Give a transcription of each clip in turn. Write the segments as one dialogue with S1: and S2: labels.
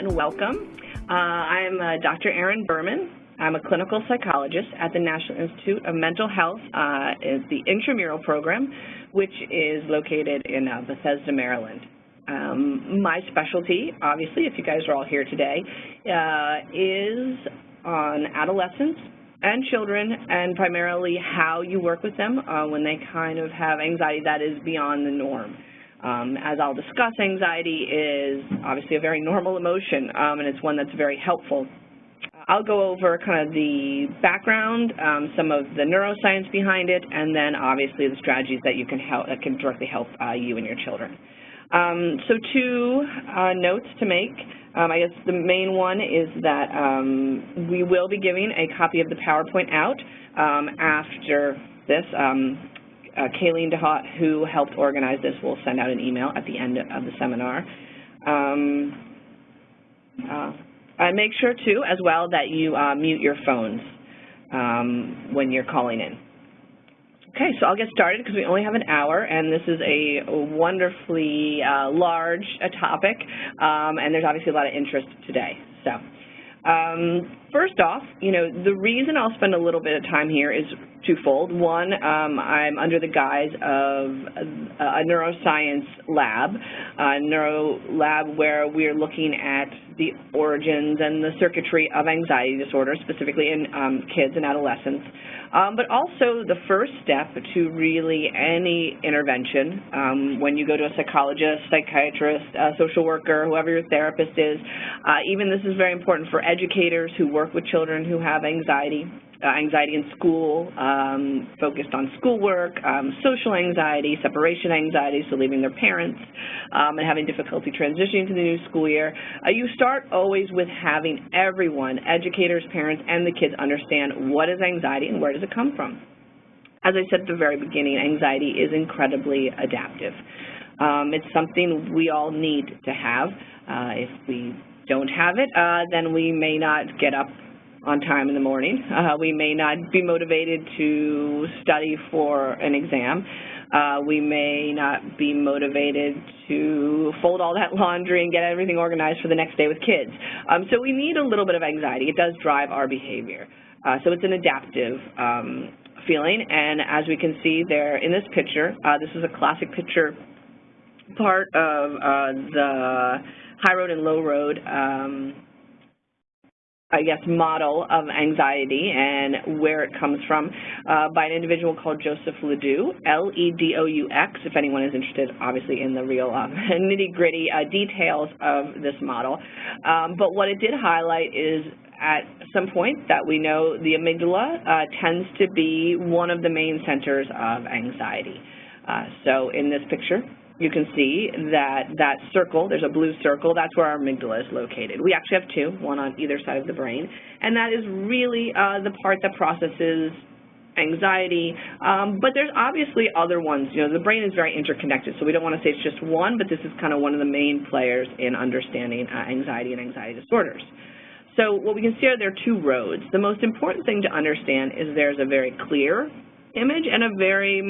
S1: and welcome. I'm Dr. Erin Berman. I'm a clinical psychologist at the National Institute of Mental Health. It's the intramural program, which is located in Bethesda, Maryland. My specialty, obviously, if you guys are all here today, is on adolescents and children, and primarily how you work with them when they kind of have anxiety that is beyond the norm. As I'll discuss, anxiety is obviously a very normal emotion, and it's one that's very helpful. I'll go over kind of the background, some of the neuroscience behind it, and then obviously the strategies that you can help, that can directly help you and your children. So two notes to make. I guess the main one is that we will be giving a copy of the PowerPoint out after this. Kayleen DeHaut, who helped organize this, will send out an email at the end of the seminar. And make sure, too, as well, that you mute your phones when you're calling in. Okay, so I'll get started because we only have an hour, and this is a wonderfully large topic, and there's obviously a lot of interest today. So, first off, the reason I'll spend a little bit of time here is twofold. One, I'm under the guise of a neuroscience lab, where we're looking at the origins and the circuitry of anxiety disorder, specifically in kids and adolescents, but also the first step to really any intervention when you go to a psychologist, psychiatrist, social worker, whoever your therapist is. Even this is very important for educators who work with children who have anxiety in school, focused on schoolwork, social anxiety, separation anxiety, so leaving their parents, and having difficulty transitioning to the new school year. You start always with having everyone, educators, parents, and the kids understand what is anxiety and where does it come from. As I said at the very beginning, anxiety is incredibly adaptive. It's something we all need to have. If we don't have it, then we may not get up on time in the morning. We may not be motivated to study for an exam. We may not be motivated to fold all that laundry and get everything organized for the next day with kids. So we need a little bit of anxiety. It does drive our behavior. So it's an adaptive feeling, and as we can see there in this picture, this is a classic picture part of the high road and low road model of anxiety and where it comes from by an individual called Joseph Ledoux, L-E-D-O-U-X, if anyone is interested, obviously, in the real nitty-gritty details of this model. But what it did highlight is at some point that we know the amygdala tends to be one of the main centers of anxiety. So in this picture, you can see that circle, there's a blue circle, that's where our amygdala is located. We actually have two, one on either side of the brain, and that is really the part that processes anxiety, but there's obviously other ones. The brain is very interconnected, so we don't want to say it's just one, but this is kind of one of the main players in understanding anxiety and anxiety disorders. So what we can see are there are two roads. The most important thing to understand is there's a very clear image and a very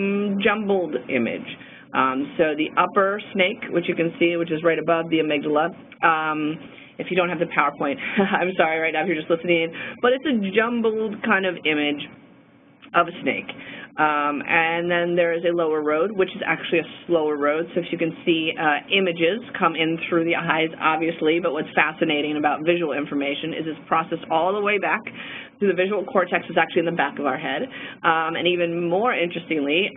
S1: jumbled image. So the upper snake, which you can see, which is right above the amygdala, if you don't have the PowerPoint, I'm sorry right now if you're just listening in, but it's a jumbled kind of image of a snake. And then there is a lower road, which is actually a slower road. So if you can see, images come in through the eyes, obviously, but what's fascinating about visual information is it's processed all the way back to the visual cortex is actually in the back of our head. And even more interestingly,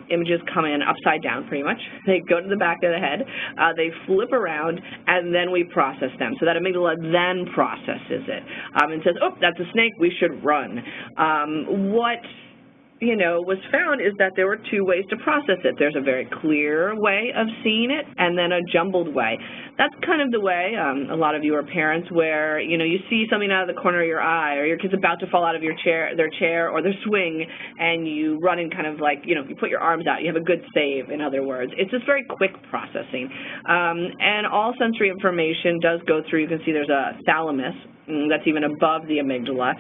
S1: images come in upside down pretty much. They go to the back of the head, they flip around, and then we process them. So that amygdala then processes it and says, oh, that's a snake, we should run. What was found is that there were two ways to process it. There's a very clear way of seeing it and then a jumbled way. That's kind of the way, a lot of you are parents, where, you see something out of the corner of your eye, or your kid's about to fall out of their chair or their swing, and you run and kind of like, you put your arms out. You have a good save, in other words. It's just very quick processing. And all sensory information does go through. You can see there's a thalamus that's even above the amygdala,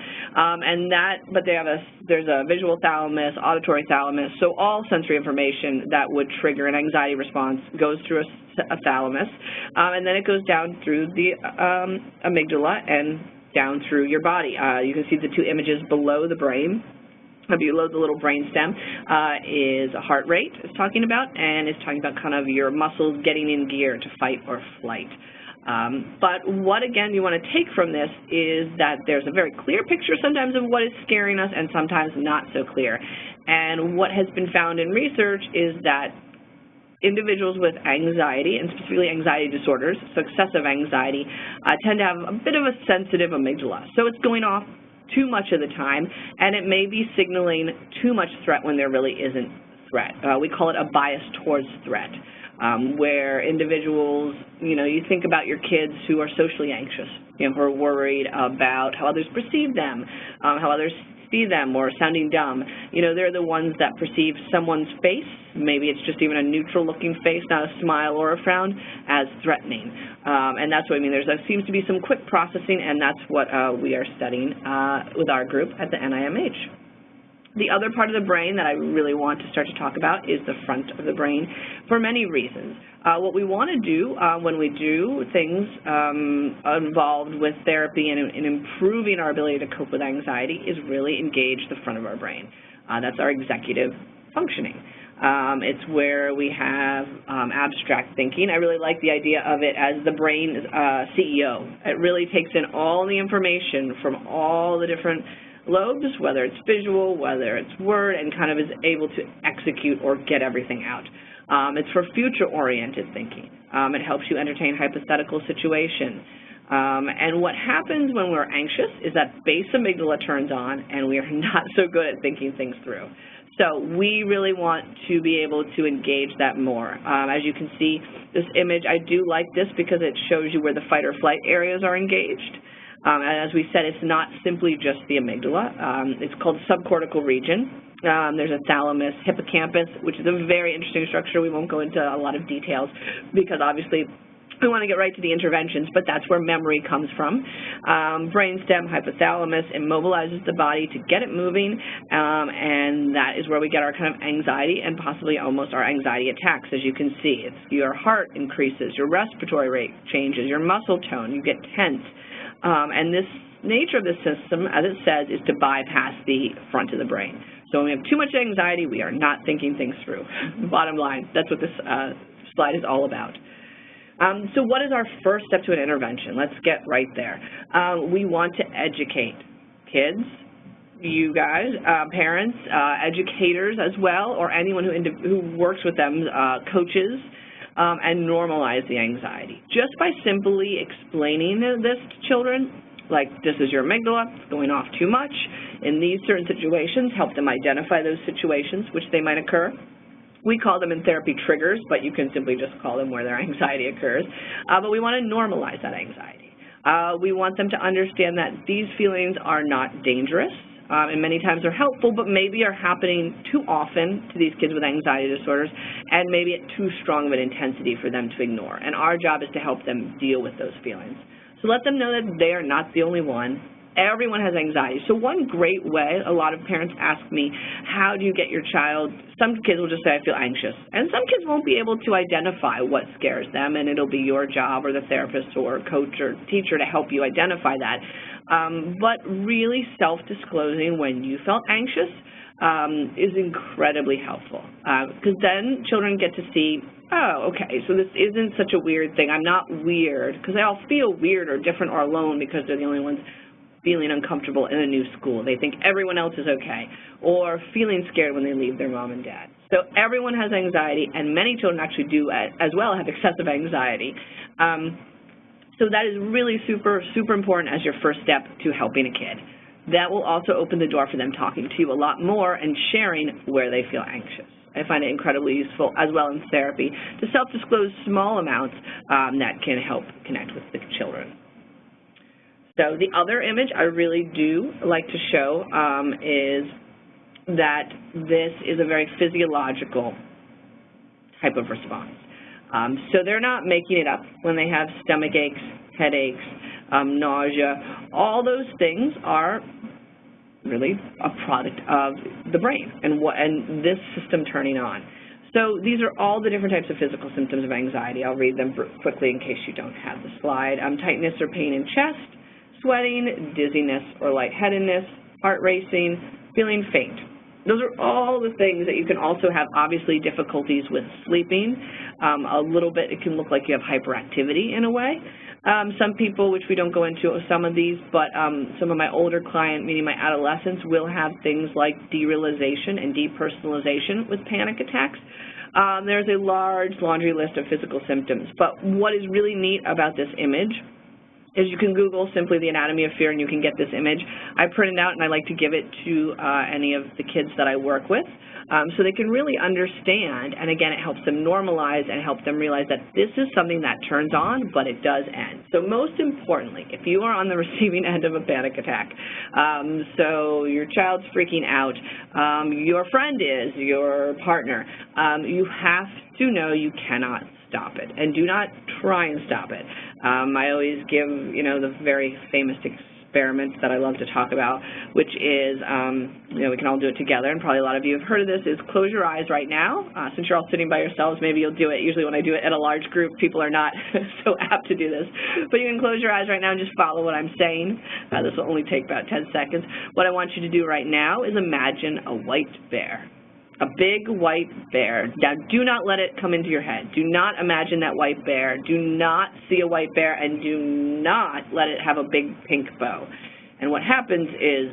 S1: but there's a visual thalamus, auditory thalamus, so all sensory information that would trigger an anxiety response goes through a thalamus, and then it goes down through the amygdala and down through your body. You can see the two images below the brain. Below the little brain stem is heart rate is talking about, and it's talking about kind of your muscles getting in gear to fight or flight. But what, again, you want to take from this is that there's a very clear picture sometimes of what is scaring us and sometimes not so clear. And what has been found in research is that individuals with anxiety, and specifically anxiety disorders, so excessive anxiety, tend to have a bit of a sensitive amygdala. So it's going off too much of the time, and it may be signaling too much threat when there really isn't threat. We call it a bias towards threat, where individuals, you think about your kids who are socially anxious, who are worried about how others perceive them, how others see them, or sounding dumb. They're the ones that perceive someone's face, maybe it's just even a neutral-looking face, not a smile or a frown, as threatening. And that's what I mean. There seems to be some quick processing, and that's what we are studying with our group at the NIMH. The other part of the brain that I really want to start to talk about is the front of the brain for many reasons. What we want to do when we do things involved with therapy and in improving our ability to cope with anxiety is really engage the front of our brain. That's our executive functioning. It's where we have abstract thinking. I really like the idea of it as the brain CEO. It really takes in all the information from all the different lobes, whether it's visual, whether it's word, and kind of is able to execute or get everything out. It's for future-oriented thinking. It helps you entertain hypothetical situations. And what happens when we're anxious is that base amygdala turns on, and we are not so good at thinking things through. So we really want to be able to engage that more. As you can see, this image, I do like this because it shows you where the fight or flight areas are engaged. And as we said, it's not simply just the amygdala. It's called the subcortical region. There's a thalamus, hippocampus, which is a very interesting structure. We won't go into a lot of details because obviously we want to get right to the interventions, but that's where memory comes from. Brainstem, hypothalamus, immobilizes the body to get it moving, and that is where we get our kind of anxiety and possibly almost our anxiety attacks. As you can see, it's your heart increases, your respiratory rate changes, your muscle tone, you get tense. And this nature of the system, as it says, is to bypass the front of the brain. So when we have too much anxiety, we are not thinking things through. Bottom line, that's what this slide is all about. So what is our first step to an intervention? Let's get right there. We want to educate kids, you guys, parents, educators as well, or anyone who works with them, coaches, and normalize the anxiety. Just by simply explaining this to children, like this is your amygdala, it's going off too much. In these certain situations, help them identify those situations which they might occur. We call them in therapy triggers, but you can simply just call them where their anxiety occurs. But we want to normalize that anxiety. We want them to understand that these feelings are not dangerous, and many times they're helpful, but maybe are happening too often to these kids with anxiety disorders, and maybe at too strong of an intensity for them to ignore. And our job is to help them deal with those feelings. So let them know that they are not the only one. Everyone has anxiety. So one great way, a lot of parents ask me, how do you get your child, some kids will just say, I feel anxious. And some kids won't be able to identify what scares them, and it'll be your job or the therapist or coach or teacher to help you identify that. But really self-disclosing when you felt anxious is incredibly helpful, because then children get to see, oh, okay, so this isn't such a weird thing. I'm not weird, because they all feel weird or different or alone because they're the only ones feeling uncomfortable in a new school. They think everyone else is okay, or feeling scared when they leave their mom and dad. So everyone has anxiety, and many children actually do as well have excessive anxiety. So that is really super, super important as your first step to helping a kid. That will also open the door for them talking to you a lot more and sharing where they feel anxious. I find it incredibly useful as well in therapy to self-disclose small amounts that can help connect with the children. So the other image I really do like to show is that this is a very physiological type of response. So they're not making it up when they have stomach aches, headaches, nausea. All those things are really a product of the brain and this system turning on. So these are all the different types of physical symptoms of anxiety. I'll read them quickly in case you don't have the slide. Tightness or pain in chest, sweating, dizziness or lightheadedness, heart racing, feeling faint. Those are all the things that you can also have, obviously, difficulties with sleeping. A little bit, it can look like you have hyperactivity in a way. Some people, which we don't go into some of these, but some of my older clients, meaning my adolescents, will have things like derealization and depersonalization with panic attacks. There's a large laundry list of physical symptoms. But what is really neat about this image is you can Google simply the anatomy of fear and you can get this image. I print it out and I like to give it to any of the kids that I work with so they can really understand, and again, it helps them normalize and help them realize that this is something that turns on, but it does end. So most importantly, if you are on the receiving end of a panic attack, so your child's freaking out, your friend is, your partner, you have to know you cannot stop it, and do not try and stop it. I always give, the very famous experiment that I love to talk about, which is, we can all do it together, and probably a lot of you have heard of this, is close your eyes right now. Since you're all sitting by yourselves, maybe you'll do it. Usually when I do it at a large group, people are not so apt to do this. But you can close your eyes right now and just follow what I'm saying. This will only take about 10 seconds. What I want you to do right now is imagine a white bear. A big white bear. Now, do not let it come into your head. Do not imagine that white bear. Do not see a white bear, and do not let it have a big pink bow. And what happens is,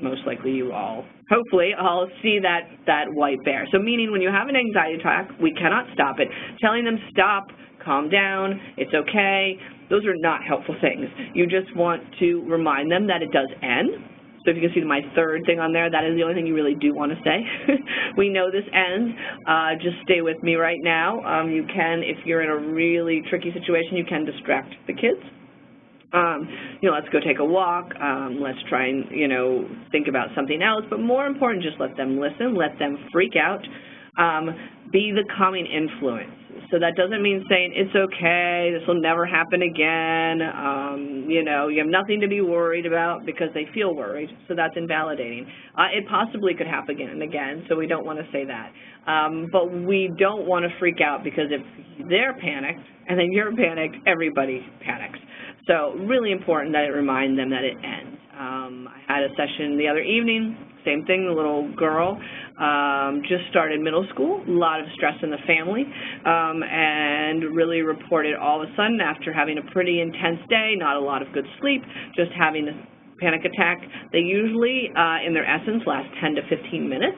S1: most likely you all, hopefully, all see that white bear. So meaning when you have an anxiety attack, we cannot stop it. Telling them stop, calm down, it's okay, those are not helpful things. You just want to remind them that it does end. So if you can see my third thing on there, that is the only thing you really do want to say. We know this ends. Just stay with me right now. You can, if you're in a really tricky situation, you can distract the kids. Let's go take a walk. Let's try and, think about something else. But more important, just let them listen. Let them freak out. Be the calming influence. So that doesn't mean saying, it's okay, this will never happen again, you have nothing to be worried about, because they feel worried, so that's invalidating. It possibly could happen again and again, so we don't want to say that. But we don't want to freak out, because if they're panicked and then you're panicked, everybody panics. So really important that it remind them that it ends. I had a session the other evening, same thing, the little girl just started middle school, a lot of stress in the family, and really reported all of a sudden after having a pretty intense day, not a lot of good sleep, just having a panic attack. They usually, in their essence, last 10 to 15 minutes.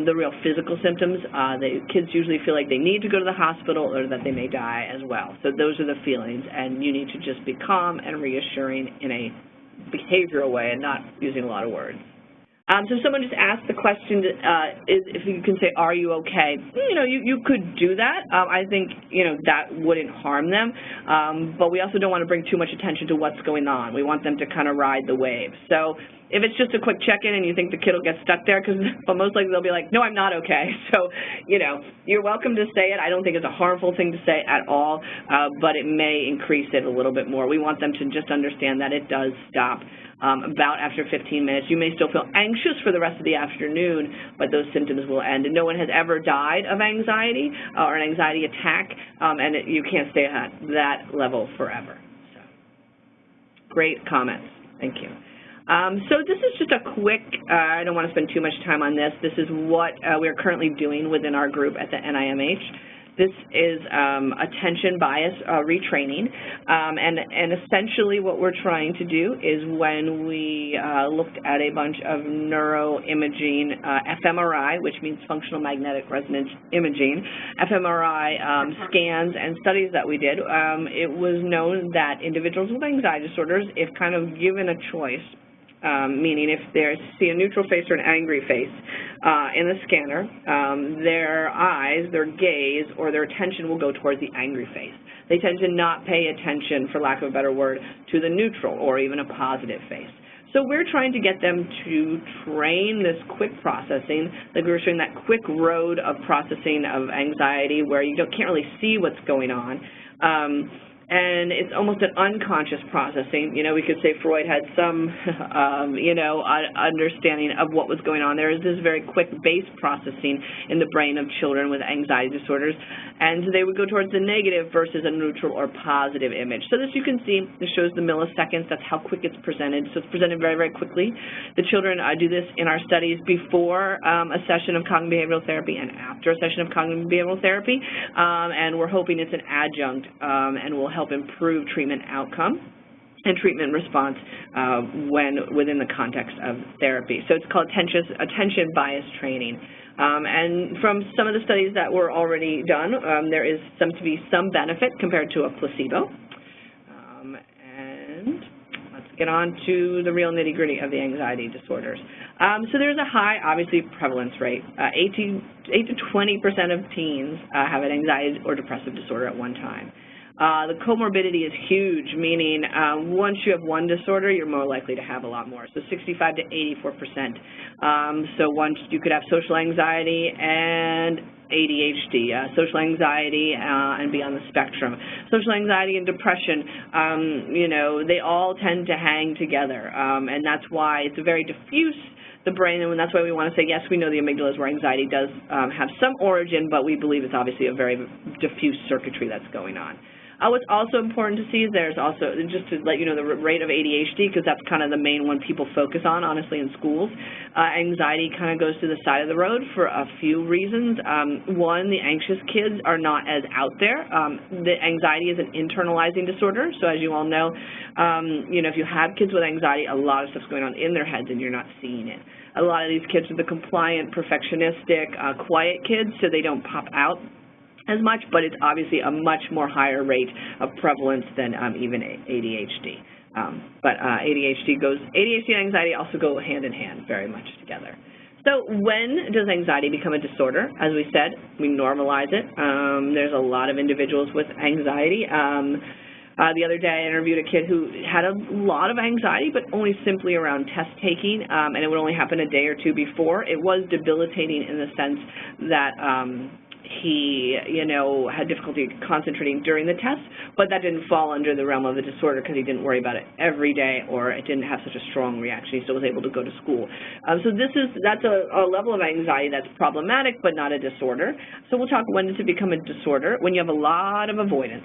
S1: The real physical symptoms, the kids usually feel like they need to go to the hospital or that they may die as well. So those are the feelings, and you need to just be calm and reassuring in a behavioral way and not using a lot of words. So someone just asked the question, if you can say, are you okay? You could do that. I think, that wouldn't harm them. But we also don't want to bring too much attention to what's going on. We want them to kind of ride the wave. So if it's just a quick check-in and you think the kid will get stuck there, but most likely they'll be like, no, I'm not okay. So, you're welcome to say it. I don't think it's a harmful thing to say at all, but it may increase it a little bit more. We want them to just understand that it does stop. About after 15 minutes. You may still feel anxious for the rest of the afternoon, but those symptoms will end. And no one has ever died of anxiety or an anxiety attack, and you can't stay at that level forever. So, great comments. Thank you. So this is just a quick, I don't want to spend too much time on this. This is what we're currently doing within our group at the NIMH. This is attention bias retraining, and essentially what we're trying to do is when we looked at a bunch of neuroimaging, fMRI, which means functional magnetic resonance imaging, fMRI scans and studies that we did, it was known that individuals with anxiety disorders, if kind of given a choice, meaning if they see a neutral face or an angry face in the scanner, their eyes, their gaze, or their attention will go towards the angry face. They tend to not pay attention, for lack of a better word, to the neutral or even a positive face. So we're trying to get them to train this quick processing, like we were showing that quick road of processing of anxiety where you can't really see what's going on. and it's almost an unconscious processing. You know, we could say Freud had some, understanding of what was going on. There is this very quick base processing in the brain of children with anxiety disorders, and they would go towards the negative versus a neutral or positive image. So this, you can see, this shows the milliseconds. That's how quick it's presented. So it's presented very, very quickly. The children do this in our studies before a session of cognitive behavioral therapy and after a session of cognitive behavioral therapy, and we're hoping it's an adjunct and will help improve treatment outcome and treatment response when within the context of therapy. So it's called attention bias training. And from some of the studies that were already done, there is to be some benefit compared to a placebo. And let's get on to the real nitty-gritty of the anxiety disorders. So there's a high, obviously, prevalence rate. 8 to 20% of teens have an anxiety or depressive disorder at one time. The comorbidity is huge, meaning once you have one disorder, you're more likely to have a lot more. So 65 to 84%. So once you could have social anxiety and ADHD, social anxiety and be on the spectrum. Social anxiety and depression, they all tend to hang together, and that's why it's a very diffuse, the brain, and that's why we want to say, yes, we know the amygdala is where anxiety does have some origin, but we believe it's obviously a very diffuse circuitry that's going on. What's also important to see is there's also, just to let you know, the rate of ADHD, because that's kind of the main one people focus on, honestly, in schools. Anxiety kind of goes to the side of the road for a few reasons. One, the anxious kids are not as out there. The anxiety is an internalizing disorder, so as you all know, if you have kids with anxiety, a lot of stuff's going on in their heads and you're not seeing it. A lot of these kids are the compliant, perfectionistic, quiet kids, so they don't pop out as much, but it's obviously a much more higher rate of prevalence than even ADHD. But ADHD and anxiety also go hand in hand very much together. So when does anxiety become a disorder? As we said, we normalize it. There's a lot of individuals with anxiety. The other day I interviewed a kid who had a lot of anxiety, but only simply around test taking, and it would only happen a day or two before. It was debilitating in the sense that he, had difficulty concentrating during the test, but that didn't fall under the realm of the disorder because he didn't worry about it every day, or it didn't have such a strong reaction. He still was able to go to school. So that's a level of anxiety that's problematic, but not a disorder. So we'll talk when does it become a disorder? When you have a lot of avoidance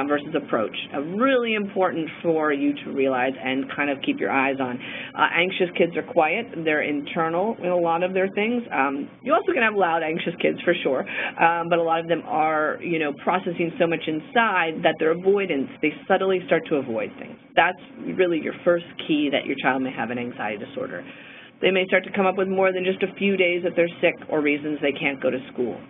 S1: versus approach. Really important for you to realize and kind of keep your eyes on. Anxious kids are quiet. They're internal in a lot of their things. You also can have loud, anxious kids for sure, but a lot of them are, processing so much inside that their avoidance, they subtly start to avoid things. That's really your first key that your child may have an anxiety disorder. They may start to come up with more than just a few days that they're sick or reasons they can't go to school.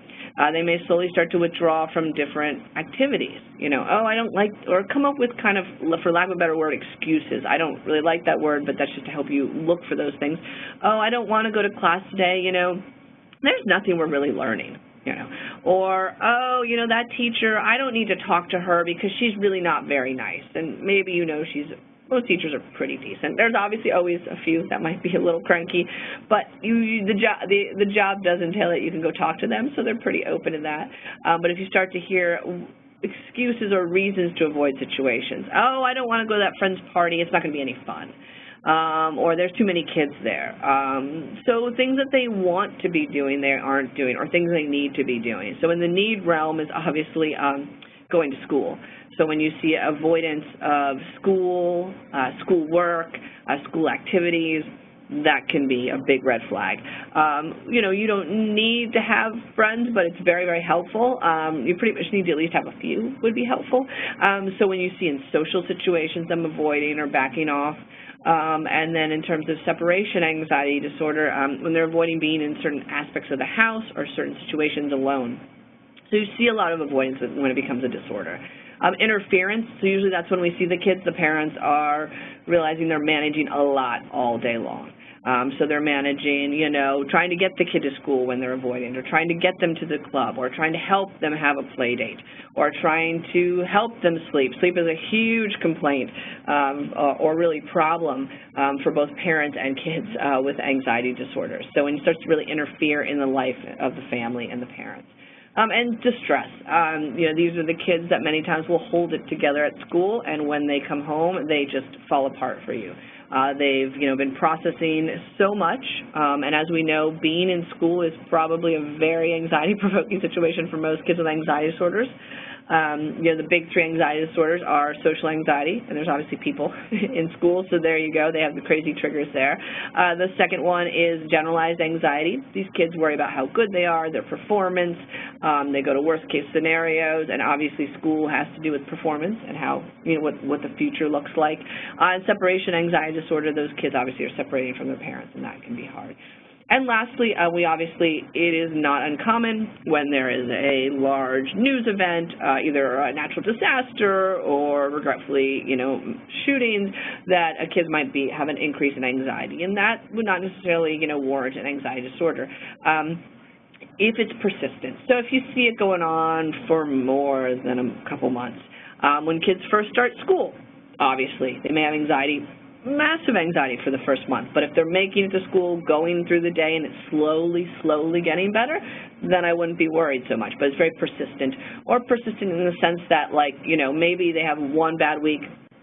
S1: They may slowly start to withdraw from different activities. Oh, I don't like, or come up with kind of, for lack of a better word, excuses. I don't really like that word, but that's just to help you look for those things. Oh, I don't want to go to class today, there's nothing we're really learning, Or, oh, that teacher, I don't need to talk to her because she's really not very nice. And maybe most teachers are pretty decent. There's obviously always a few that might be a little cranky, but the job does entail that you can go talk to them, so they're pretty open to that. But if you start to hear excuses or reasons to avoid situations, oh, I don't want to go to that friend's party, it's not going to be any fun. Or there's too many kids there. So things that they want to be doing, they aren't doing, or things they need to be doing. So in the need realm is obviously going to school. So when you see avoidance of school, schoolwork, school activities, that can be a big red flag. You don't need to have friends, but it's very, very helpful. You pretty much need to at least have a few would be helpful. So when you see in social situations them avoiding or backing off, and then in terms of separation anxiety disorder, when they're avoiding being in certain aspects of the house or certain situations alone. So you see a lot of avoidance when it becomes a disorder. Interference, so usually that's when we see the kids, the parents are realizing they're managing a lot all day long. So they're managing, trying to get the kid to school when they're avoiding, or trying to get them to the club, or trying to help them have a play date, or trying to help them sleep. Sleep is a huge complaint or really problem for both parents and kids with anxiety disorders. So when it starts to really interfere in the life of the family and the parents. And distress. These are the kids that many times will hold it together at school, and when they come home, they just fall apart for you. They've, been processing so much, and as we know, being in school is probably a very anxiety-provoking situation for most kids with anxiety disorders. The big three anxiety disorders are social anxiety, and there's obviously people in school, so there you go. They have the crazy triggers there. The second one is generalized anxiety. These kids worry about how good they are, their performance. They go to worst-case scenarios, and obviously school has to do with performance and how, what the future looks like. And separation anxiety disorder, those kids obviously are separating from their parents, and that can be hard. And lastly, it is not uncommon when there is a large news event, either a natural disaster or regretfully, shootings, that a kid might have an increase in anxiety. And that would not necessarily, warrant an anxiety disorder. If it's persistent. So if you see it going on for more than a couple months, when kids first start school, obviously, they may have anxiety, massive anxiety for the first month, but if they're making it to school, going through the day, and it's slowly getting better, then I wouldn't be worried so much. But it's very persistent, or persistent in the sense that, maybe they have one bad week,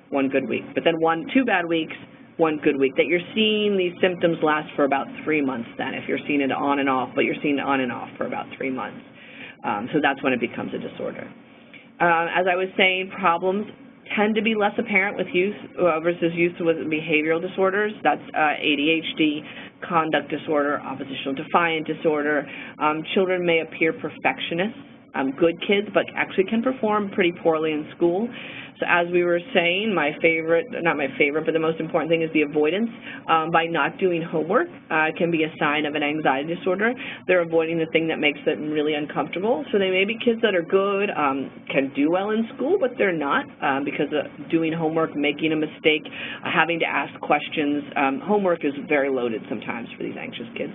S1: one good week, but then two bad weeks, one good week, that you're seeing these symptoms last for about 3 months then, if you're seeing it on and off, but you're seeing it on and off for about 3 months. So that's when it becomes a disorder. As I was saying, problems tend to be less apparent with youth versus youth with behavioral disorders. That's ADHD, conduct disorder, oppositional defiant disorder. Children may appear perfectionists, good kids, but actually can perform pretty poorly in school. So as we were saying, not my favorite, but the most important thing is the avoidance. By not doing homework can be a sign of an anxiety disorder. They're avoiding the thing that makes them really uncomfortable. So they may be kids that are good, can do well in school, but they're not because of doing homework, making a mistake, having to ask questions. Homework is very loaded sometimes for these anxious kids.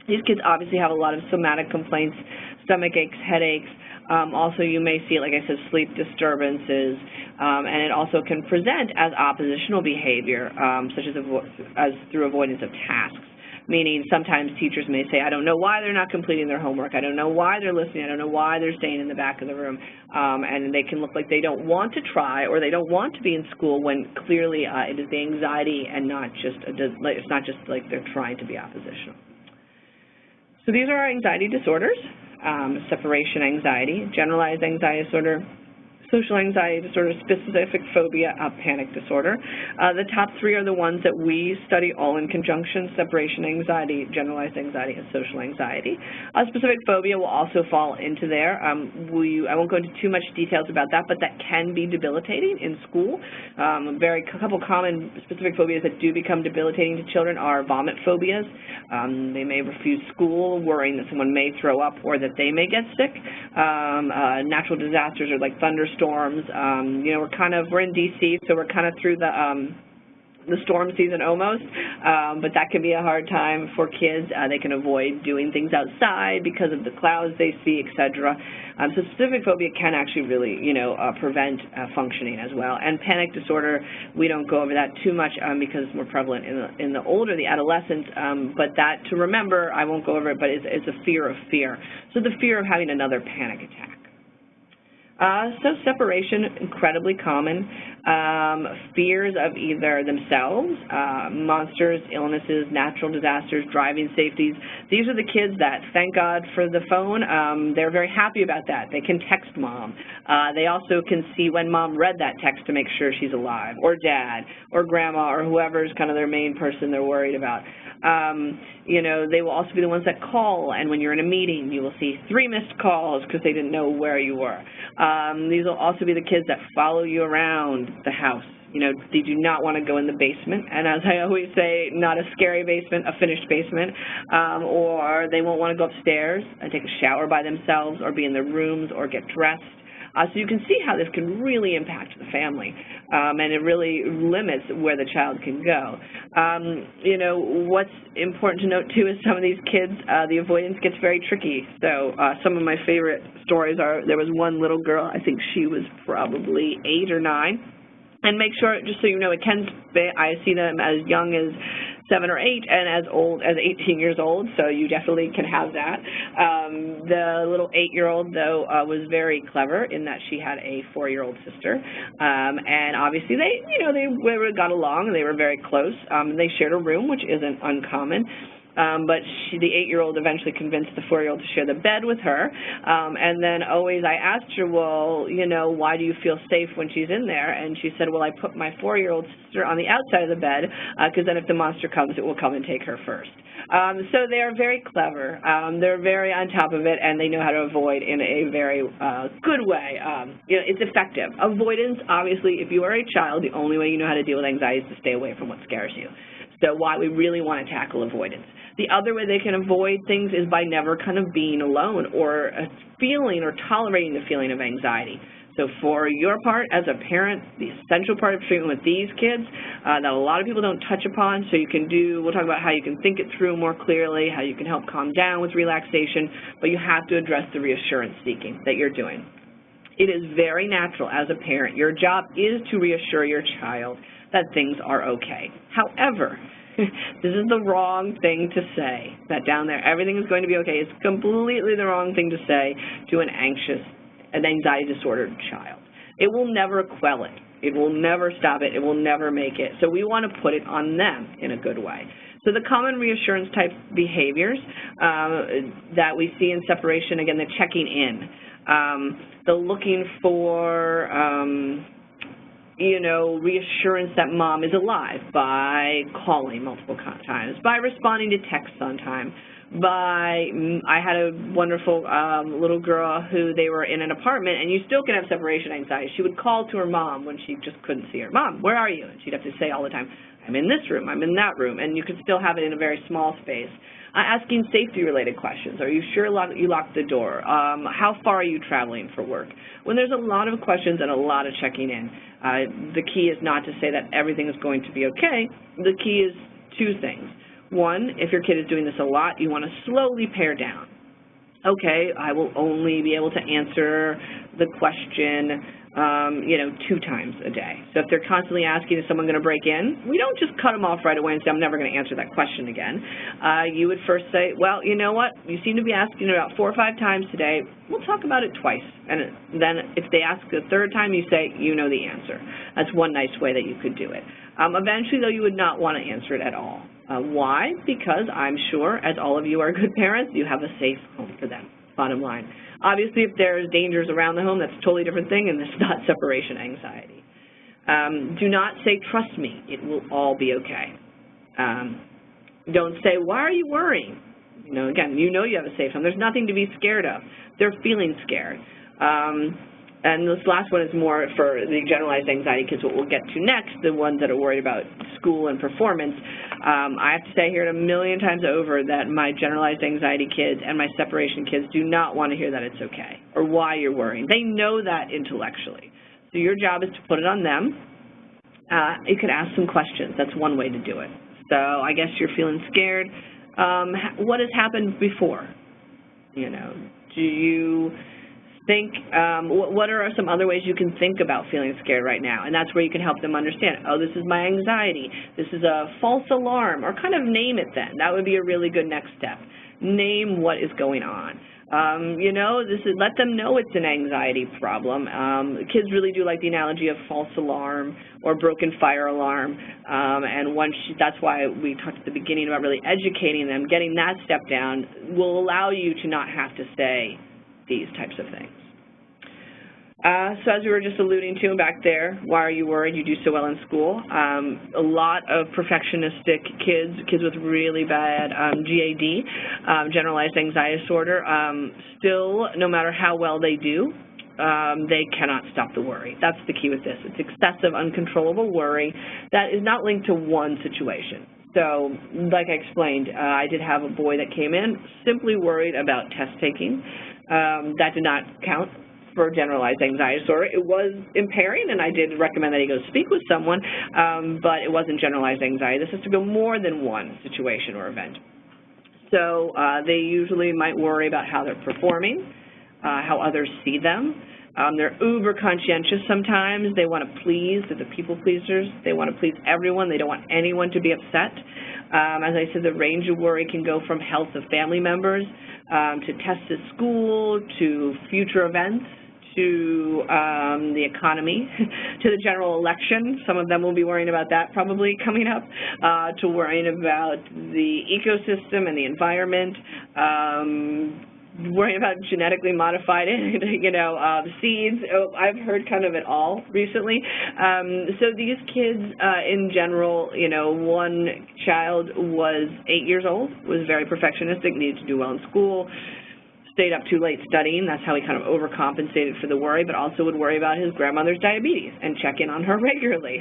S1: These kids obviously have a lot of somatic complaints, stomach aches, headaches. Also, you may see, like I said, sleep disturbances, and it also can present as oppositional behavior, such as through avoidance of tasks, meaning sometimes teachers may say, I don't know why they're not completing their homework, I don't know why they're listening, I don't know why they're staying in the back of the room, and they can look like they don't want to try or they don't want to be in school when clearly it is the anxiety and it's not just like they're trying to be oppositional. So these are our anxiety disorders. Separation anxiety, generalized anxiety disorder, social anxiety disorder, specific phobia, panic disorder. The top three are the ones that we study all in conjunction: separation anxiety, generalized anxiety, and social anxiety. Specific phobia will also fall into there. I won't go into too much details about that, but that can be debilitating in school. A couple common specific phobias that do become debilitating to children are vomit phobias. They may refuse school, worrying that someone may throw up or that they may get sick. Natural disasters are like thunderstorms. We're in D.C., so we're kind of through the storm season almost, but that can be a hard time for kids. They can avoid doing things outside because of the clouds they see, etc. So specific phobia can actually really, prevent functioning as well. And panic disorder, we don't go over that too much because it's more prevalent in the older, the adolescents, but that to remember, I won't go over it, but it's a fear of fear. So the fear of having another panic attack. So separation, incredibly common. Fears of either themselves, monsters, illnesses, natural disasters, driving safeties. These are the kids that, thank God for the phone, they're very happy about that. They can text mom. They also can see when mom read that text to make sure she's alive, or dad, or grandma, or whoever's kind of their main person they're worried about. They will also be the ones that call, and when you're in a meeting, you will see 3 missed calls because they didn't know where you were. These will also be the kids that follow you around the house. They do not want to go in the basement, and as I always say, not a scary basement, a finished basement, or they won't want to go upstairs and take a shower by themselves or be in their rooms or get dressed. So you can see how this can really impact the family, and it really limits where the child can go. What's important to note, too, is some of these kids, the avoidance gets very tricky. So some of my favorite stories are, there was one little girl, I think she was probably 8 or 9, and make sure, just so you know, I see them as young as 7 or 8 and as old as 18 years old, so you definitely can have that. The little 8-year-old, though, was very clever in that she had a 4-year-old sister, and obviously they got along and they were very close. They shared a room, which isn't uncommon. But the 8-year-old eventually convinced the 4-year-old to share the bed with her, and then always I asked her, well, why do you feel safe when she's in there? And she said, well, I put my 4-year-old sister on the outside of the bed because then if the monster comes, it will come and take her first. So they are very clever. They're very on top of it, and they know how to avoid in a very good way. It's effective. Avoidance, obviously, if you are a child, the only way you know how to deal with anxiety is to stay away from what scares you. So why we really want to tackle avoidance. The other way they can avoid things is by never kind of being alone or feeling or tolerating the feeling of anxiety. So for your part as a parent, the essential part of treatment with these kids that a lot of people don't touch upon, so you can we'll talk about how you can think it through more clearly, how you can help calm down with relaxation, but you have to address the reassurance seeking that you're doing. It is very natural as a parent. Your job is to reassure your child that things are okay. However, this is the wrong thing to say, that down there everything is going to be okay. It's completely the wrong thing to say to an anxiety disordered child. It will never quell it. It will never stop it. It will never make it. So we want to put it on them in a good way. So the common reassurance type behaviors that we see in separation, again, the checking in, the looking for reassurance that mom is alive by calling multiple times, by responding to texts on time, I had a wonderful little girl who they were in an apartment, and you still can have separation anxiety. She would call to her mom when she just couldn't see her. Mom, where are you? And she'd have to say all the time, I'm in this room, I'm in that room, and you could still have it in a very small space. Asking safety-related questions. Are you sure you locked the door? How far are you traveling for work? When there's a lot of questions and a lot of checking in, the key is not to say that everything is going to be okay. The key is two things. One, if your kid is doing this a lot, you want to slowly pare down. Okay, I will only be able to answer the question 2 times a day. So if they're constantly asking, is someone going to break in? We don't just cut them off right away and say, I'm never going to answer that question again. You would first say, well, you know what? You seem to be asking about 4 or 5 times today. We'll talk about it twice. And then if they ask the 3rd time, you say, you know the answer. That's one nice way that you could do it. Eventually, though, you would not want to answer it at all. Why? Because I'm sure, as all of you are good parents, you have a safe home for them, bottom line. Obviously, if there's dangers around the home, that's a totally different thing, and it's not separation anxiety. Do not say, trust me, it will all be okay. Don't say, why are you worrying? Again, you have a safe home. There's nothing to be scared of. They're feeling scared. And this last one is more for the generalized anxiety kids, what we'll get to next, the ones that are worried about school and performance. I have to say here 1,000,000 times over that my generalized anxiety kids and my separation kids do not want to hear that it's okay or why you're worrying. They know that intellectually. So your job is to put it on them. You could ask some questions. That's one way to do it. So I guess you're feeling scared. What has happened before? Do you think, what are some other ways you can think about feeling scared right now? And that's where you can help them understand, oh, this is my anxiety, this is a false alarm, or kind of name it then. That would be a really good next step. Name what is going on. Let them know it's an anxiety problem. Kids really do like the analogy of false alarm or broken fire alarm, and that's why we talked at the beginning about really educating them. Getting that step down will allow you to not have to say these types of things. So as we were just alluding to back there, why are you worried you do so well in school? A lot of perfectionistic kids with really bad GAD, generalized anxiety disorder, still, no matter how well they do, they cannot stop the worry. That's the key with this. It's excessive, uncontrollable worry that is not linked to one situation. So, like I explained, I did have a boy that came in simply worried about test taking. That did not count for generalized anxiety disorder. It was impairing, and I did recommend that he go speak with someone, but it wasn't generalized anxiety. This has to go more than one situation or event. So they usually might worry about how they're performing, how others see them. They're uber conscientious sometimes. They want to please. They're the people pleasers. They want to please everyone. They don't want anyone to be upset. As I said, the range of worry can go from health of family members to tests at school, to future events, to the economy, to the general election. Some of them will be worrying about that probably coming up, to worrying about the ecosystem and the environment, worrying about genetically modified, seeds. I've heard kind of it all recently. So these kids, in general, one child was 8 years old, was very perfectionistic, needed to do well in school, stayed up too late studying. That's how he kind of overcompensated for the worry, but also would worry about his grandmother's diabetes and check in on her regularly.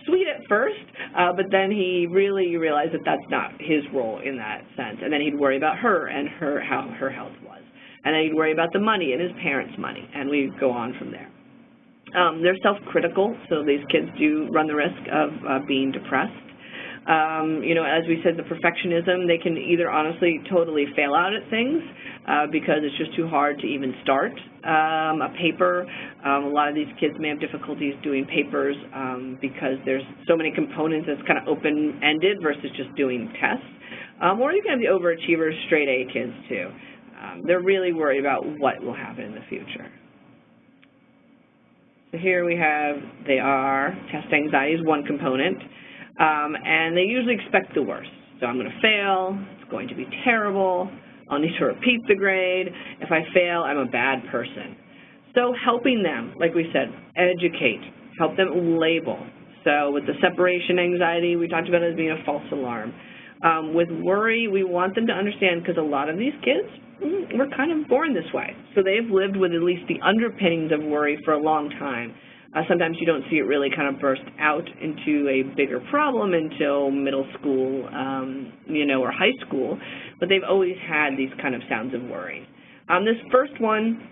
S1: Sweet at first, but then he really realized that that's not his role in that sense. And then he'd worry about her and how her health was. And then he'd worry about the money and his parents' money, and we'd go on from there. They're self-critical, so these kids do run the risk of being depressed. As we said, the perfectionism, they can either honestly totally fail out at things because it's just too hard to even start a paper. A lot of these kids may have difficulties doing papers because there's so many components that's kind of open-ended versus just doing tests. Or you can have the overachievers, straight A kids too. They're really worried about what will happen in the future. So here we have, test anxiety is one component. And they usually expect the worst. So I'm going to fail, it's going to be terrible, I'll need to repeat the grade, if I fail, I'm a bad person. So helping them, like we said, educate, help them label. So with the separation anxiety, we talked about it as being a false alarm. With worry, we want them to understand, because a lot of these kids were kind of born this way. So they've lived with at least the underpinnings of worry for a long time. Sometimes you don't see it really kind of burst out into a bigger problem until middle school, or high school, but they've always had these kind of sounds of worry. This first one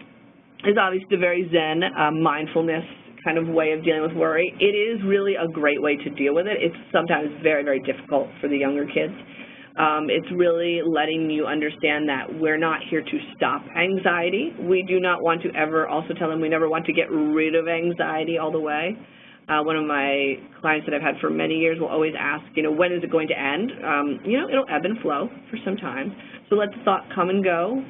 S1: is obviously a very Zen, mindfulness kind of way of dealing with worry. It is really a great way to deal with it. It's sometimes very, very difficult for the younger kids. It's really letting you understand that we're not here to stop anxiety. We do not want to ever also tell them we never want to get rid of anxiety all the way. One of my clients that I've had for many years will always ask, when is it going to end? It'll ebb and flow for some time. So let the thought come and go.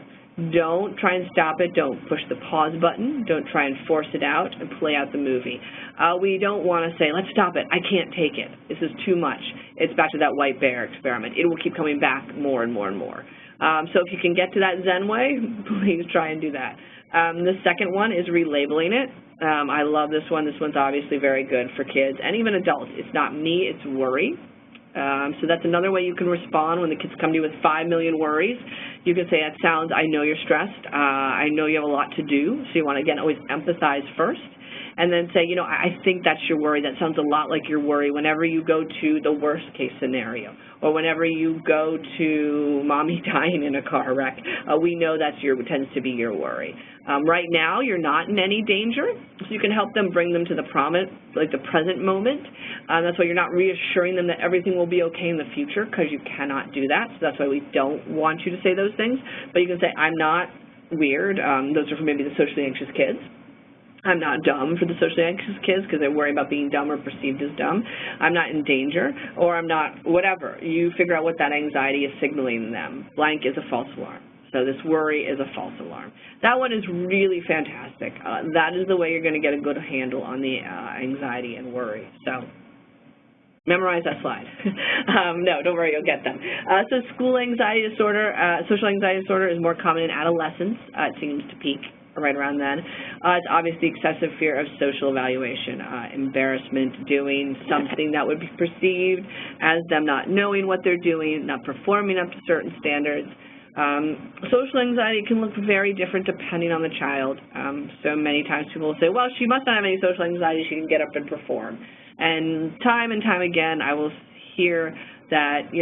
S1: Don't try and stop it. Don't push the pause button. Don't try and force it out and play out the movie. We don't want to say, let's stop it. I can't take it. This is too much. It's back to that white bear experiment. It will keep coming back more and more and more. So if you can get to that Zen way, please try and do that. The second one is relabeling it. I love this one. This one's obviously very good for kids and even adults. It's not me, it's worry. So that's another way you can respond when the kids come to you with 5 million worries. You can say, that sounds, I know you're stressed. I know you have a lot to do. So you want to, again, always empathize first. And then say, I think that's your worry. That sounds a lot like your worry whenever you go to the worst case scenario or whenever you go to mommy dying in a car wreck. We know that's tends to be your worry. Right now, you're not in any danger, so you can help them bring them to the present moment. That's why you're not reassuring them that everything will be okay in the future, because you cannot do that. So that's why we don't want you to say those things. But you can say, I'm not weird. Those are for maybe the socially anxious kids. I'm not dumb for the socially anxious kids because they're worried about being dumb or perceived as dumb. I'm not in danger, or I'm not whatever. You figure out what that anxiety is signaling them. Blank is a false alarm. So this worry is a false alarm. That one is really fantastic. That is the way you're going to get a good handle on the anxiety and worry. So memorize that slide. No, don't worry, you'll get them. So school anxiety disorder, social anxiety disorder is more common in adolescents. It seems to peak right around then. It's obviously excessive fear of social evaluation, embarrassment, doing something that would be perceived as them not knowing what they're doing, not performing up to certain standards. Social anxiety can look very different depending on the child. So many times people will say, well, she must not have any social anxiety, she can get up and perform. And time again, I will hear that,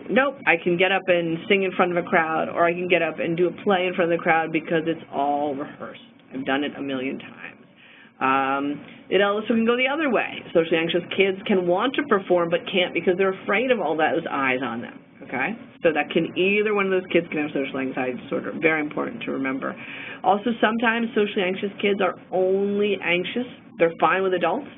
S1: nope, I can get up and sing in front of a crowd, or I can get up and do a play in front of the crowd because it's all rehearsed. I've done it a million times. It also can go the other way. Socially anxious kids can want to perform but can't because they're afraid of all those eyes on them, okay? So that can, either one of those kids can have social anxiety disorder. Very important to remember. Also, sometimes socially anxious kids are only anxious. They're fine with adults,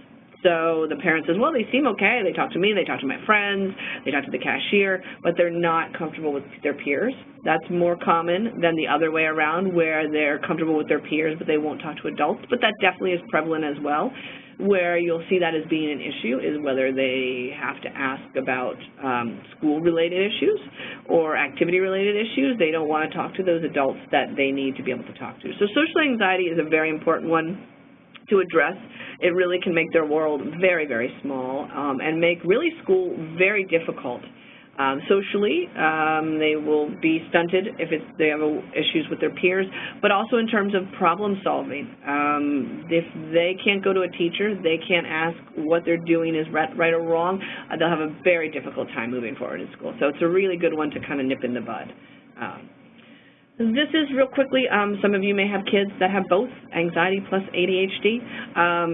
S1: So the parent says, well, they seem okay. They talk to me, they talk to my friends, they talk to the cashier, but they're not comfortable with their peers. That's more common than the other way around, where they're comfortable with their peers, but they won't talk to adults. But that definitely is prevalent as well. Where you'll see that as being an issue is whether they have to ask about school-related issues or activity-related issues. They don't want to talk to those adults that they need to be able to talk to. So social anxiety is a very important one to address. It really can make their world very, very small and make really school very difficult. Socially, they will be stunted if they have issues with their peers, but also in terms of problem solving. If they can't go to a teacher, they can't ask what they're doing is right or wrong, they'll have a very difficult time moving forward in school. So it's a really good one to kind of nip in the bud. This is, real quickly, some of you may have kids that have both anxiety plus ADHD.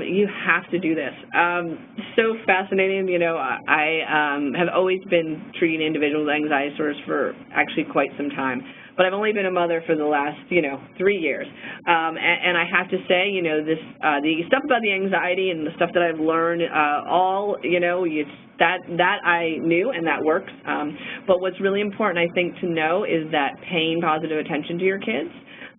S1: You have to do this. So fascinating. You know, I have always been treating individuals with anxiety disorders for actually quite some time. But I've only been a mother for the last, 3 years. And I have to say, the stuff about the anxiety and the stuff that I've learned, that I knew and that works. But what's really important, I think, to know is that paying positive attention to your kids.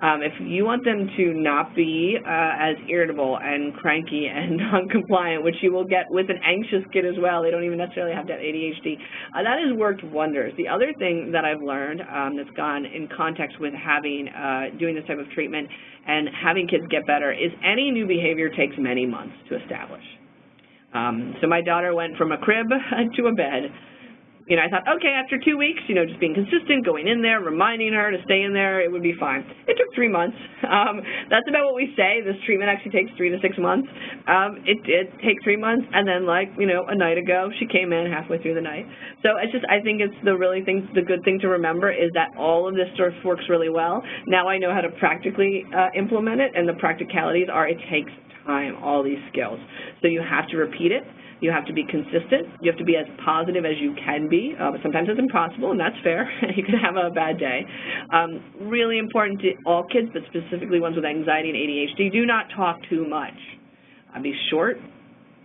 S1: If you want them to not be as irritable and cranky and non-compliant, which you will get with an anxious kid as well, they don't even necessarily have to have ADHD, that has worked wonders. The other thing that I've learned that's gone in context with doing this type of treatment and having kids get better is any new behavior takes many months to establish. So my daughter went from a crib to a bed. I thought, okay, after 2 weeks, just being consistent, going in there, reminding her to stay in there, it would be fine. It took 3 months. That's about what we say. This treatment actually takes 3 to 6 months. It did take 3 months, and then, a night ago, she came in halfway through the night. So it's just, I think it's the good thing to remember is that all of this sort of works really well. Now I know how to practically implement it, and the practicalities are it takes time, all these skills. So you have to repeat it. You have to be consistent. You have to be as positive as you can be. But sometimes it's impossible, and that's fair. You can have a bad day. Really important to all kids, but specifically ones with anxiety and ADHD, do not talk too much. Be short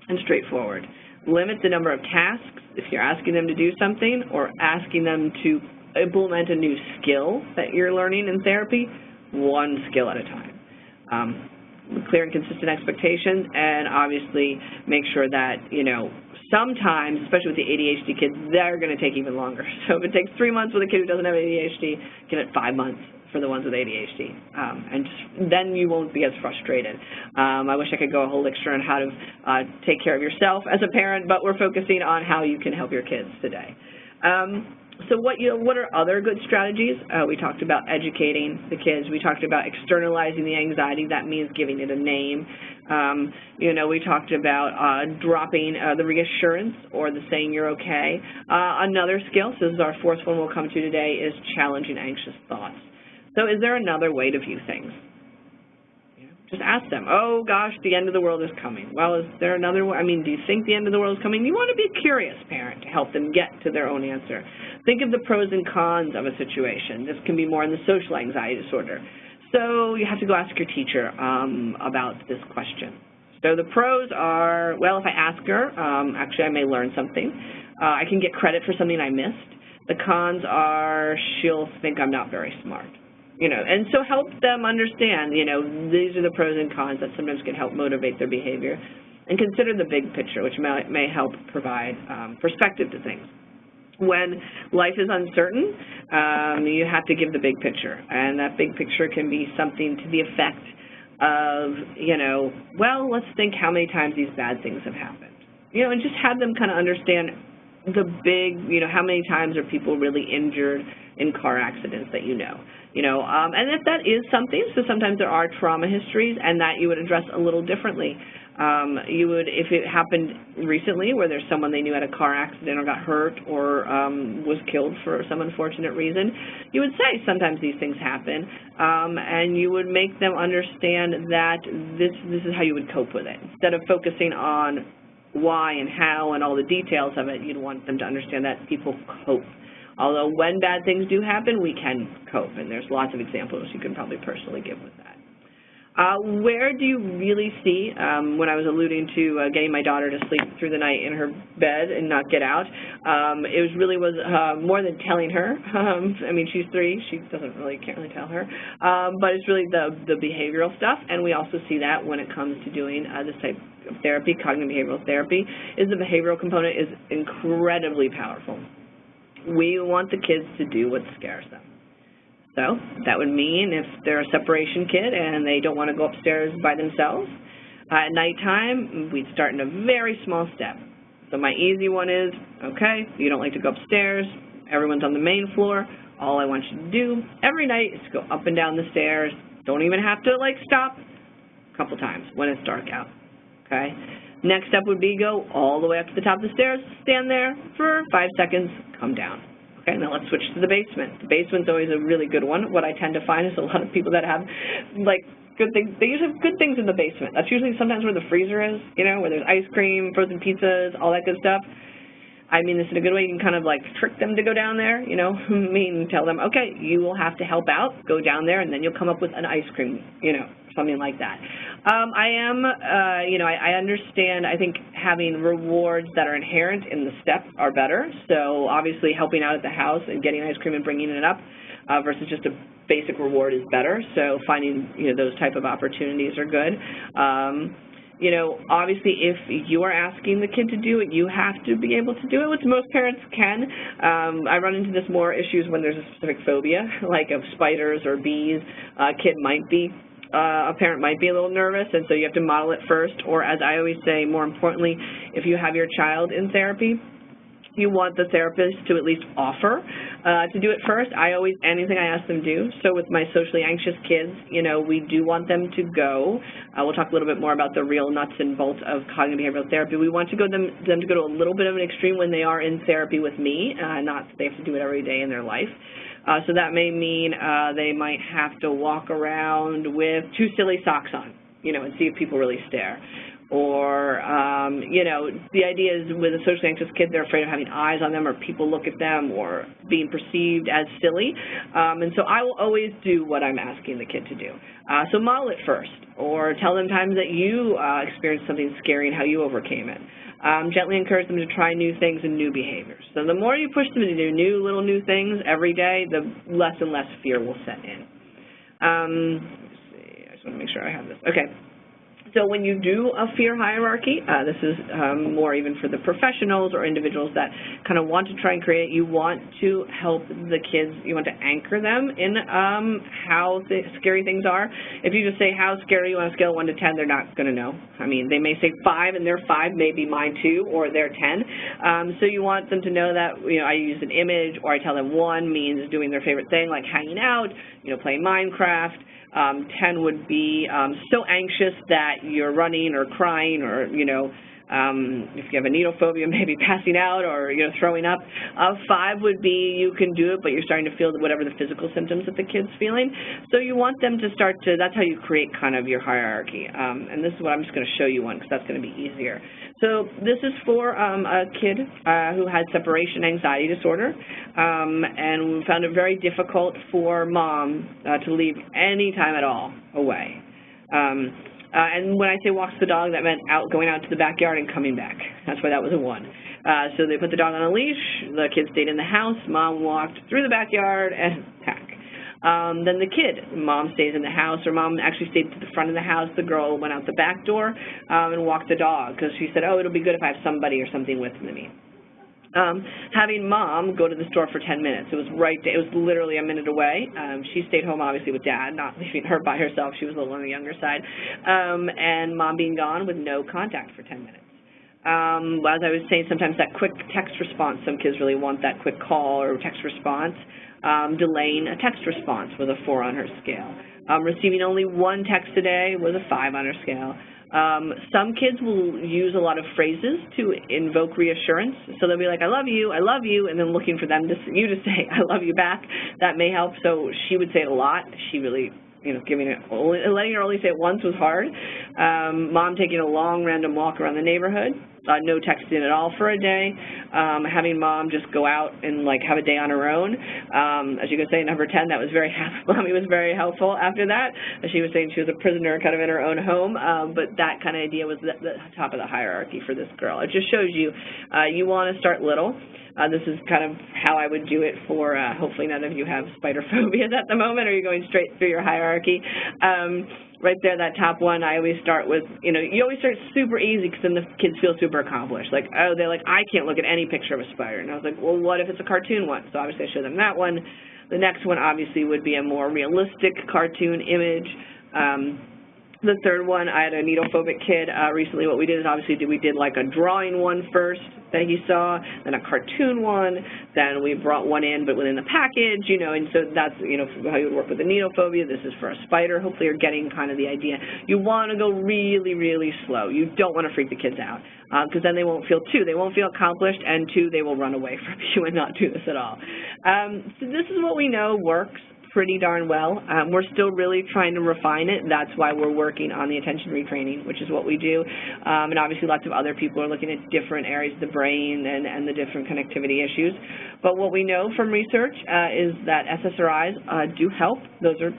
S1: and straightforward. Limit the number of tasks if you're asking them to do something or asking them to implement a new skill that you're learning in therapy, one skill at a time. Clear and consistent expectations, and obviously make sure that, sometimes, especially with the ADHD kids, they're going to take even longer. So if it takes 3 months with a kid who doesn't have ADHD, give it 5 months for the ones with ADHD. Then you won't be as frustrated. I wish I could go a whole lecture on how to take care of yourself as a parent, but we're focusing on how you can help your kids today. So what are other good strategies? We talked about educating the kids. We talked about externalizing the anxiety. That means giving it a name. We talked about dropping the reassurance or the saying you're okay. Another skill, so this is our fourth one we'll come to today, is challenging anxious thoughts. So is there another way to view things? Just ask them, oh, gosh, the end of the world is coming. Well, is there another way? Do you think the end of the world is coming? You want to be a curious parent to help them get to their own answer. Think of the pros and cons of a situation. This can be more in the social anxiety disorder. So you have to go ask your teacher about this question. So the pros are, well, if I ask her, actually I may learn something. I can get credit for something I missed. The cons are she'll think I'm not very smart. And so help them understand, these are the pros and cons that sometimes can help motivate their behavior. And consider the big picture, which may help provide perspective to things. When life is uncertain, you have to give the big picture. And that big picture can be something to the effect of, well, let's think how many times these bad things have happened. And just have them kind of understand the big, how many times are people really injured in car accidents that and if that is something, so sometimes there are trauma histories, and that you would address a little differently. You would, if it happened recently where there's someone they knew had a car accident or got hurt or was killed for some unfortunate reason, you would say sometimes these things happen, and you would make them understand that this is how you would cope with it. Instead of focusing on why and how and all the details of it, you'd want them to understand that people cope. Although when bad things do happen, we can cope, and there's lots of examples you can probably personally give with that. Where do you really see, when I was alluding to getting my daughter to sleep through the night in her bed and not get out, it was more than telling her. I mean, she's 3, she can't really tell her, but it's really the behavioral stuff, and we also see that when it comes to doing this type of therapy, cognitive behavioral therapy, is the behavioral component is incredibly powerful. We want the kids to do what scares them. So that would mean if they're a separation kid and they don't want to go upstairs by themselves, at nighttime, we'd start in a very small step. So my easy one is, okay, you don't like to go upstairs, everyone's on the main floor, all I want you to do every night is go up and down the stairs, don't even have to stop, a couple times when it's dark out, okay? Next step would be go all the way up to the top of the stairs, stand there for 5 seconds, come down. Okay, now let's switch to the basement. The basement's always a really good one. What I tend to find is a lot of people that have, good things, they usually have good things in the basement. That's usually sometimes where the freezer is, where there's ice cream, frozen pizzas, all that good stuff. I mean this in a good way. You can kind of, trick them to go down there, tell them, okay, you will have to help out, go down there, and then you'll come up with an ice cream, something like that. I understand, I think having rewards that are inherent in the step are better. So obviously helping out at the house and getting ice cream and bringing it up versus just a basic reward is better. So finding, those type of opportunities are good. Obviously if you are asking the kid to do it, you have to be able to do it, which most parents can. I run into this more issues when there's a specific phobia, like of spiders or bees. A parent might be a little nervous, and so you have to model it first, or as I always say, more importantly, if you have your child in therapy, you want the therapist to at least offer to do it first. Anything I ask them do. So with my socially anxious kids, we do want them to go. We'll talk a little bit more about the real nuts and bolts of cognitive behavioral therapy. We want them to go to a little bit of an extreme when they are in therapy with me, not that they have to do it every day in their life. So that may mean they might have to walk around with 2 silly socks on, and see if people really stare. Or, the idea is with a socially anxious kid, they're afraid of having eyes on them or people look at them or being perceived as silly. And so I will always do what I'm asking the kid to do. So model it first, or tell them times that you experienced something scary and how you overcame it. Gently encourage them to try new things and new behaviors. So the more you push them to do new things every day, the less and less fear will set in. Let's see, I just want to make sure I have this. Okay. So when you do a fear hierarchy, this is more even for the professionals or individuals that kind of want to try and create it, you want to help the kids, you want to anchor them in how scary things are. If you just say how scary you on a scale of 1 to 10, they're not going to know. I mean, they may say 5 and their 5 may be mine 2 or their 10. So you want them to know that, I use an image, or I tell them 1 means doing their favorite thing like hanging out, playing Minecraft. 10 would be so anxious that you're running or crying, or, if you have a needle phobia, maybe passing out or, throwing up. 5 would be you can do it, but you're starting to feel whatever the physical symptoms that the kid's feeling. So you want them to start to, that's how you create kind of your hierarchy. And this is what I'm just going to show you one because that's going to be easier. So this is for a kid who had separation anxiety disorder, and we found it very difficult for mom to leave any time at all away. And when I say walks the dog, that meant going out to the backyard and coming back. That's why that was a 1. So they put the dog on a leash, the kid stayed in the house, mom walked through the backyard and back. Then the kid, mom stays in the house, or mom actually stayed to the front of the house. The girl went out the back door and walked the dog because she said, oh, it'll be good if I have somebody or something with me. Having mom go to the store for 10 minutes. It was literally a minute away. She stayed home, obviously, with dad, not leaving her by herself. She was a little on the younger side. And mom being gone with no contact for 10 minutes. As I was saying, sometimes that quick text response, some kids really want that quick call or text response. Delaying a text response was a 4 on her scale. Receiving only 1 text a day was a 5 on her scale. Some kids will use a lot of phrases to invoke reassurance. So they'll be like, I love you, and then looking for you to say, I love you back. That may help. So she would say it a lot. She really, letting her only say it once was hard. mom taking a long random walk around the neighborhood, no texting at all for a day, having mom just go out and like have a day on her own. As you can say, number 10, that was very helpful. Mommy was very helpful after that. She was saying she was a prisoner kind of in her own home, but that kind of idea was the top of the hierarchy for this girl. It just shows you, you want to start little. This is kind of how I would do it for, hopefully none of you have spider phobias at the moment, or you're going straight through your hierarchy. Right there, that top one, I always start with, you always start super easy because then the kids feel super accomplished. Like, oh, they're like, I can't look at any picture of a spider. And I was like, well, what if it's a cartoon one? So obviously I show them that one. The next one obviously would be a more realistic cartoon image. The third one, I had a needlephobic kid recently. What we did is obviously we did like a drawing one first that he saw, then a cartoon one, then we brought one in but within the package, and so that's, how you would work with the needlephobia. This is for a spider. Hopefully you're getting kind of the idea. You want to go really, really slow. You don't want to freak the kids out because then they won't feel, they won't feel accomplished, and two, they will run away from you and not do this at all. So this is what we know works pretty darn well. We're still really trying to refine it. That's why we're working on the attention retraining, which is what we do. And obviously lots of other people are looking at different areas of the brain and the different connectivity issues. But what we know from research is that SSRIs do help. Those are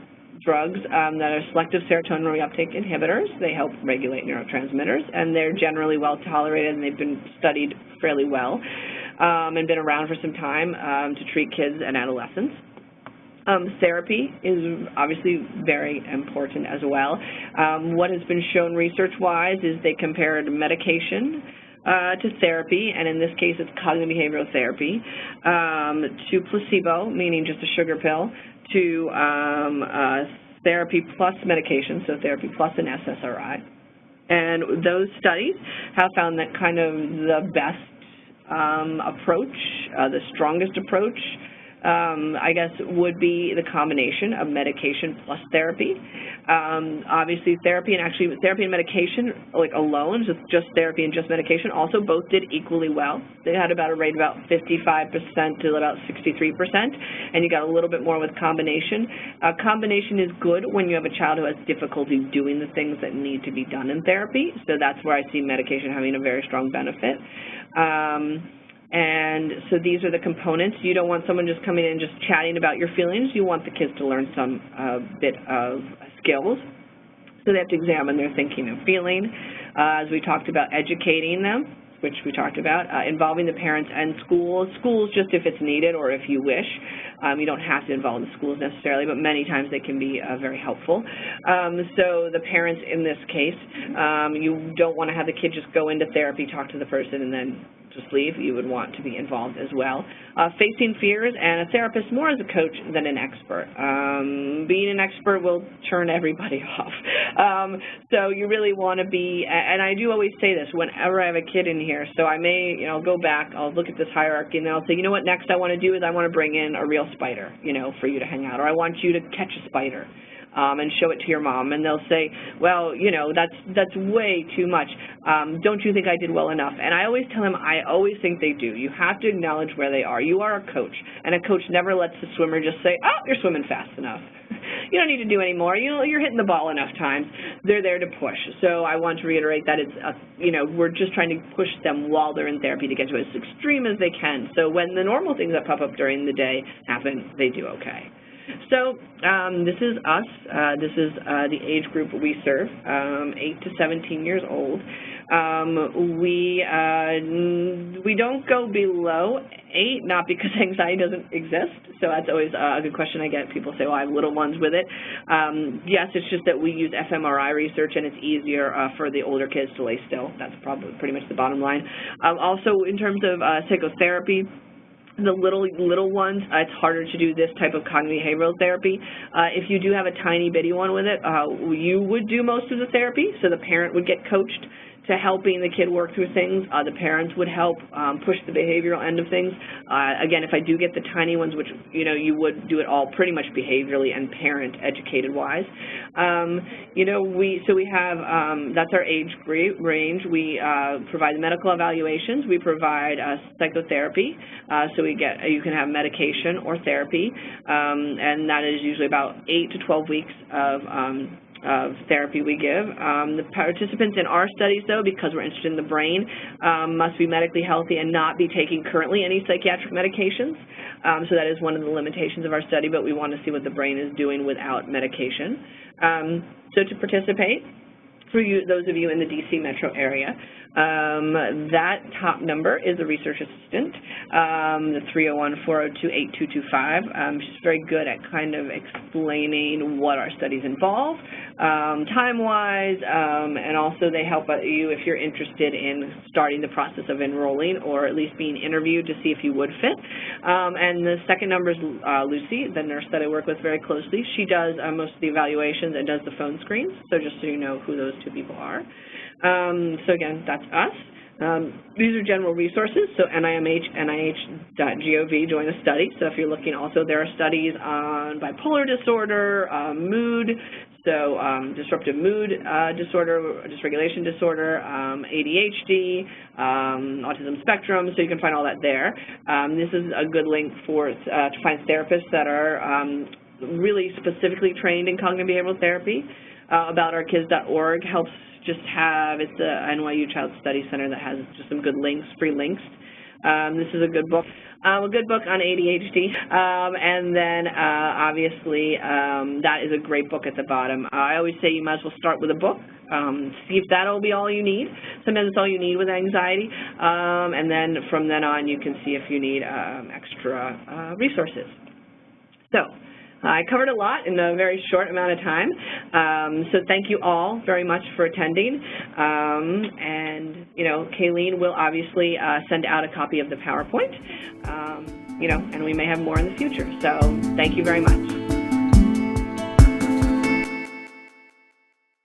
S1: drugs that are selective serotonin reuptake inhibitors. They help regulate neurotransmitters, and they're generally well tolerated, and they've been studied fairly well and been around for some time to treat kids and adolescents. Therapy is obviously very important as well. What has been shown research-wise is they compared medication to therapy, and in this case it's cognitive behavioral therapy, to placebo, meaning just a sugar pill, to therapy plus medication, so therapy plus an SSRI. And those studies have found that kind of the best approach, the strongest approach, I guess, would be the combination of medication plus therapy. Obviously, therapy and medication, like alone, just therapy and just medication, also both did equally well. They had about a rate of about 55% to about 63%, and you got a little bit more with combination. Combination is good when you have a child who has difficulty doing the things that need to be done in therapy, so that's where I see medication having a very strong benefit. And so these are the components. You don't want someone just coming in and just chatting about your feelings. You want the kids to learn some bit of skills. So they have to examine their thinking and feeling. As we talked about, educating them, which we talked about, involving the parents and schools. Schools just if it's needed or if you wish. You don't have to involve the schools necessarily, but many times they can be very helpful. So the parents in this case, you don't want to have the kid just go into therapy, talk to the person, and then just leave. You would want to be involved as well. Facing fears, and a therapist more as a coach than an expert. Being an expert will turn everybody off. So you really want to be, and I do always say this whenever I have a kid in here, so I may, go back, I'll look at this hierarchy, and then I'll say, what next I want to do is I want to bring in a real spider, for you to hang out, or I want you to catch a spider. And show it to your mom, and they'll say, well, that's way too much. Don't you think I did well enough? And I always tell them, I always think they do. You have to acknowledge where they are. You are a coach, and a coach never lets the swimmer just say, oh, you're swimming fast enough. You don't need to do any more. You're hitting the ball enough times. They're there to push. So I want to reiterate that it's, we're just trying to push them while they're in therapy to get to as extreme as they can. So when the normal things that pop up during the day happen, they do okay. So this is us. This is the age group we serve, 8 to 17 years old. We don't go below 8, not because anxiety doesn't exist. So that's always a good question I get. People say, well, I have little ones with it. Yes, it's just that we use fMRI research, and it's easier for the older kids to lay still. That's probably pretty much the bottom line. Also, in terms of psychotherapy, the little ones, it's harder to do this type of cognitive behavioral therapy. If you do have a tiny bitty one with it, you would do most of the therapy, so the parent would get coached to helping the kid work through things. The parents would help push the behavioral end of things. Again, if I do get the tiny ones, which, you would do it all pretty much behaviorally and parent educated wise. We have, that's our age range. We provide medical evaluations. We provide psychotherapy. So you can have medication or therapy. And that is usually about 8 to 12 weeks of therapy we give. The participants in our studies, though, because we're interested in the brain, must be medically healthy and not be taking currently any psychiatric medications. So that is one of the limitations of our study, but we want to see what the brain is doing without medication. So to participate, for you, those of you in the DC metro area, that top number is a research assistant, the 301-402-8225. She's very good at kind of explaining what our studies involve, time-wise, and also they help you if you're interested in starting the process of enrolling or at least being interviewed to see if you would fit. And the second number is Lucy, the nurse that I work with very closely. She does most of the evaluations and does the phone screens, so just so you know who those two people are. So again, that's us. These are general resources, so NIMH, NIH.gov, join a study. So if you're looking also, there are studies on bipolar disorder, mood, so disruptive mood disorder, dysregulation disorder, ADHD, autism spectrum, so you can find all that there. This is a good link for to find therapists that are really specifically trained in cognitive behavioral therapy. AboutOurKids.org helps just have, it's the NYU Child Study Center that has just some good links, free links. This is a good book on ADHD, and then obviously that is a great book at the bottom. I always say you might as well start with a book, see if that'll be all you need. Sometimes it's all you need with anxiety, and then from then on you can see if you need extra resources. So I covered a lot in a very short amount of time, so thank you all very much for attending, and, you know, Kayleen will obviously send out a copy of the PowerPoint, you know, and we may have more in the future, so thank you very much.